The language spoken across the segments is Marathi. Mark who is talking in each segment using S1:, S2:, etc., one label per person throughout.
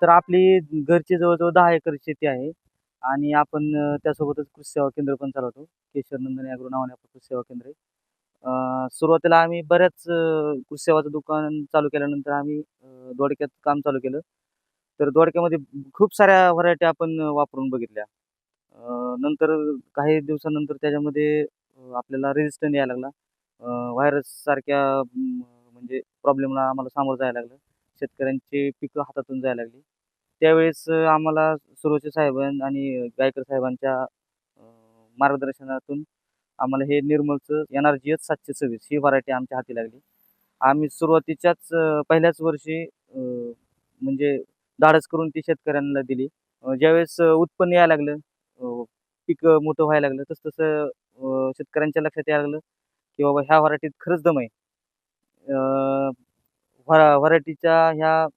S1: तर आपली घरची जवळ-जवळ 10 एकर शेती आहे आणि आपण त्यासोबतच कृषी सेवा केंद्र पण चालवतो. केशर नंदन ॲग्रो नावाने आपलं कृषी सेवा केंद्र आहे. सुरुवातीला आम्ही बऱ्याच कृषी सेवाचं दुकान चालू केल्यानंतर आम्ही दोडक्यात काम चालू केलं. तर दोडक्यामध्ये खूप साऱ्या व्हरायटी आपण वापरून बघितल्या. नंतर काही दिवसानंतर त्याच्यामध्ये आपल्याला रेझिस्टन्स यायला लागला. व्हायरससारख्या म्हणजे प्रॉब्लेमला आम्हाला सामोरं जायला लागलं. शेतकऱ्यांची पिकं हातातून जायला लागली. त्यावेळेस आम्हाला सुरोचे साहेब आणि गायकर साहेबांच्या मार्गदर्शनातून आम्हाला हे निर्मलचं NRGS 726 ही व्हरायटी आमच्या हाती लागली. आम्ही सुरुवातीच्याच पहिल्याच वर्षी म्हणजे धाडस करून ती शेतकऱ्यांना दिली. ज्यावेळेस उत्पन्न यायला लागलं, पीक मोठं व्हायला लागलं, तसं-तसं शेतकऱ्यांच्या लक्षात यायला लागलं, की बाबा ह्या व्हरायटीत खरंच दम आहे. अ, व्हरायटीच्या ह्या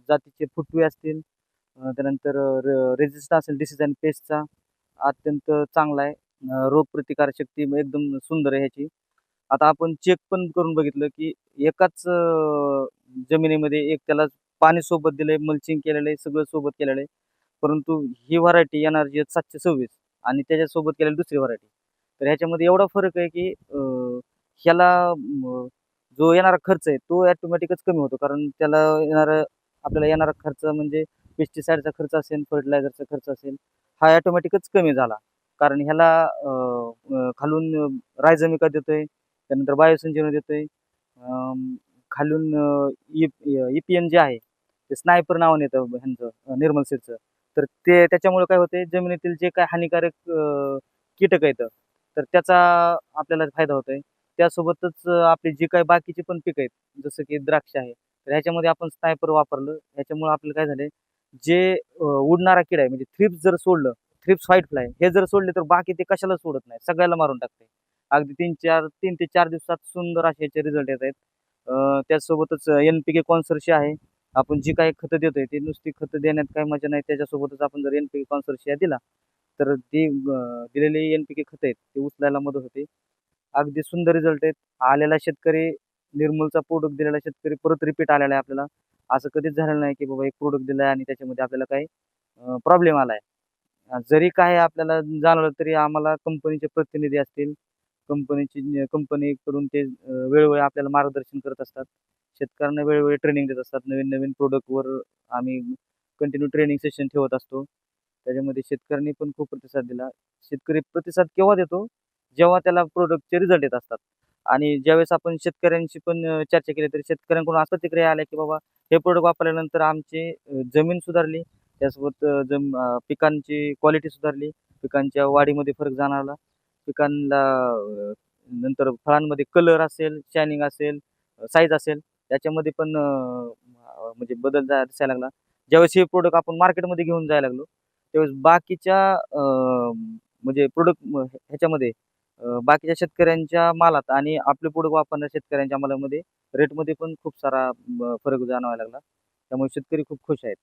S1: जातीचे फुटवे असतील, त्यानंतर रेझिस्टन्स असेल डिसीज आणि पेस्टचा अत्यंत चांगला आहे. रोगप्रतिकारक शक्ती एकदम सुंदर आहे ह्याची. आता आपण चेक पण करून बघितलं, की एकाच जमिनीमध्ये एक त्याला पाणी सोबत दिलंय, मल्चिंग केलेलं आहे, सगळं सोबत केलेलं आहे. परंतु ही व्हरायटी NRGS 726 आणि त्याच्यासोबत केलेली दुसरी व्हरायटी. तर ह्याच्यामध्ये एवढा फरक आहे, की ह्याला जो येणारा खर्च आहे तो ऑटोमॅटिकच कमी होतो. कारण त्याला आपल्याला येणारा खर्च म्हणजे पेस्टिसाइडचा खर्च असेल, फर्टिलायझरचा खर्च असेल, हा ऑटोमॅटिकच कमी झाला. कारण ह्याला खालून रायझोमिका देतोय, त्यानंतर बायोसिंजेनो देतोय. खालून EPN जे आहे, ते स्नायपर नावाने येतं ह्यांचं निर्मल सीडचं. तर ते त्याच्यामुळे काय होतंय, जमिनीतील जे काही हानिकारक कीटक आहेत, तर त्याचा आपल्याला फायदा होतोय. त्यासोबतच आपली जी काही बाकीची पण पिकं आहेत, जसं की द्राक्ष आहे, तर ह्याच्यामध्ये आपण स्नायपर वापरलं. ह्याच्यामुळे आपल्याला काय झालंय, जे उडणारा किडा आहे म्हणजे थ्रिप्स जर सोडलं, थ्रिप्स व्हाईट फ्लाय हे जर सोडले, तर बाकी ते कशाला सोडत नाही, सगळ्याला मारून टाकते. अगदी 3 ते 4 दिवसात सुंदर असे याचे रिझल्ट येत आहेत. त्याचसोबतच NPK कॉन्सर्शिया आहे. आपण जी काही खतं देतोय, ती नुसती खतं देण्यात काही मजा नाही. त्याच्यासोबतच आपण जर NPK कॉन्सर्शिया दिला, तर ती दिलेली NPK खतं आहेत, ती उचलायला मदत होते. अगदी सुंदर रिझल्ट आहेत. आलेला शेतकरी, निर्मलचा प्रॉडक्ट दिलेला शेतकरी परत रिपीट आलेला आहे आपल्याला. असं कधीच झालेलं नाही, की बाबा एक प्रॉडक्ट दिलाय आणि त्याच्यामध्ये आपल्याला काही प्रॉब्लेम आलाय. जरी काही आपल्याला जाणवलं तरी आम्हाला कंपनीचे प्रतिनिधी असतील, कंपनीकडून ते वेळोवेळी आपल्याला मार्गदर्शन करत असतात. शेतकऱ्यांना वेळोवेळी ट्रेनिंग देत असतात. नवीन-नवीन प्रॉडक्टवर आम्ही कंटिन्यू ट्रेनिंग सेशन ठेवत असतो. त्याच्यामध्ये शेतकऱ्यांनी पण खूप प्रतिसाद दिला. शेतकरी प्रतिसाद केव्हा देतो? जेव्हा त्याला प्रॉडक्टचे रिझल्ट येत असतात. आणि ज्यावेळेस आपण शेतकऱ्यांशी पण चर्चा केली, तरी शेतकऱ्यांकडून असं प्रतिक्रिया आल्या, की बाबा हे प्रॉडक्ट वापरल्यानंतर आमची जमीन सुधारली. त्यासोबत पिकांची क्वालिटी सुधारली. पिकांच्या वाढीमध्ये फरक जाणवला. पिकांना नंतर फळांमध्ये कलर असेल, शायनिंग असेल, साईज असेल, त्याच्यामध्ये पण म्हणजे बदल दिसायला लागला. ज्यावेळेस हे प्रॉडक्ट आपण मार्केटमध्ये घेऊन जायला लागलो, त्यावेळेस बाकीच्या म्हणजे प्रॉडक्ट ह्याच्यामध्ये बाकीच्या शेतकऱ्यांच्या मालात आणि आपले प्रॉडक्ट वापरणाऱ्या शेतकऱ्यांच्या मालामध्ये रेटमध्ये पण खूप सारा फरक जाणवायला लागला. त्यामुळे शेतकरी खूप खुश आहेत.